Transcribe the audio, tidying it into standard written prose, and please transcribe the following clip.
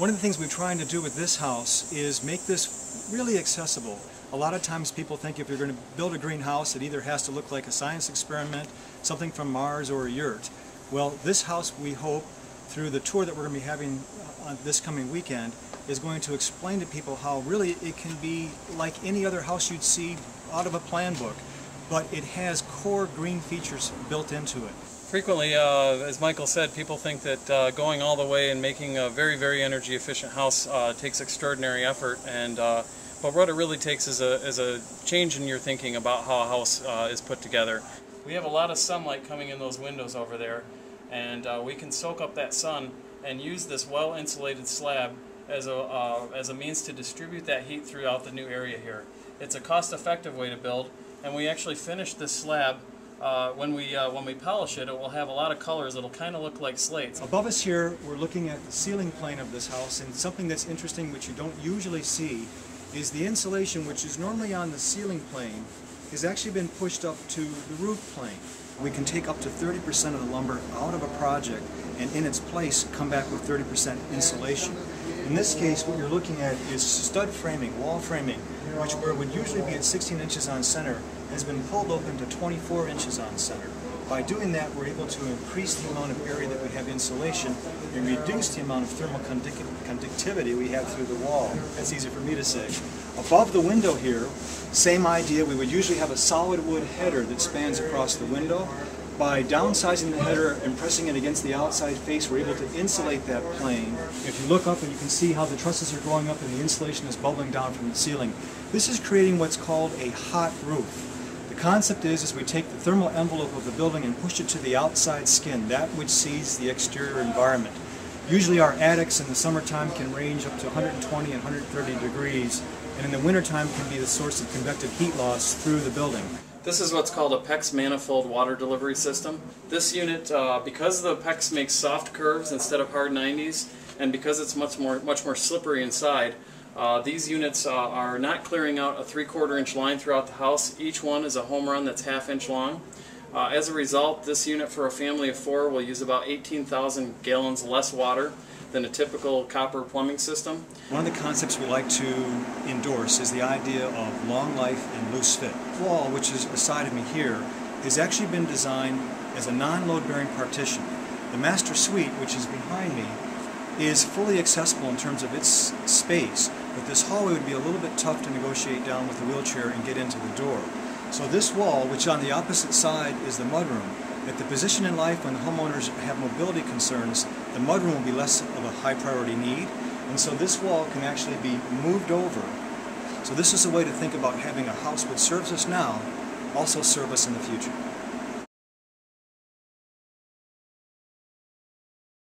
One of the things we're trying to do with this house is make this really accessible. A lot of times people think if you're going to build a greenhouse, it either has to look like a science experiment, something from Mars, or a yurt. Well, this house, we hope, through the tour that we're going to be having on this coming weekend, is going to explain to people how really it can be like any other house you'd see out of a plan book, but it has core green features built into it. Frequently, as Michael said, people think that going all the way and making a very, very energy efficient house takes extraordinary effort, and but what it really takes is a change in your thinking about how a house is put together. We have a lot of sunlight coming in those windows over there, and we can soak up that sun and use this well-insulated slab as a means to distribute that heat throughout the new area here. It's a cost-effective way to build, and we actually finish this slab. When we polish it, it will have a lot of colors. It'll kind of look like slates. Above us here, we're looking at the ceiling plane of this house, and something that's interesting, which you don't usually see, is the insulation, which is normally on the ceiling plane, has actually been pushed up to the roof plane. We can take up to 30% of the lumber out of a project and in its place come back with 30% insulation. In this case, what you're looking at is stud framing, wall framing, which where it would usually be at 16 inches on center has been pulled open to 24 inches on center. By doing that, we're able to increase the amount of area that we have insulation and reduce the amount of thermal conductivity we have through the wall. That's easy for me to say. Above the window here, same idea. We would usually have a solid wood header that spans across the window. By downsizing the header and pressing it against the outside face, we're able to insulate that plane. If you look up and you can see how the trusses are going up and the insulation is bubbling down from the ceiling. This is creating what's called a hot roof. The concept is we take the thermal envelope of the building and push it to the outside skin, that which sees the exterior environment. Usually our attics in the summertime can range up to 120 and 130 degrees, and in the wintertime can be the source of convective heat loss through the building. This is what's called a PEX manifold water delivery system. This unit, because the PEX makes soft curves instead of hard 90s, and because it's much more slippery inside, these units are not clearing out a 3/4 inch line throughout the house. Each one is a home run that's 1/2 inch long. As a result, this unit for a family of 4 will use about 18,000 gallons less water than a typical copper plumbing system. One of the concepts we like to endorse is the idea of long life and loose fit. The wall, which is beside of me here, has actually been designed as a non-load bearing partition. The master suite, which is behind me, is fully accessible in terms of its space, but this hallway would be a little bit tough to negotiate down with a wheelchair and get into the door. So this wall, which on the opposite side is the mudroom, at the position in life when the homeowners have mobility concerns, the mudroom will be less of a high priority need, and so this wall can actually be moved over. So this is a way to think about having a house which serves us now also serve us in the future.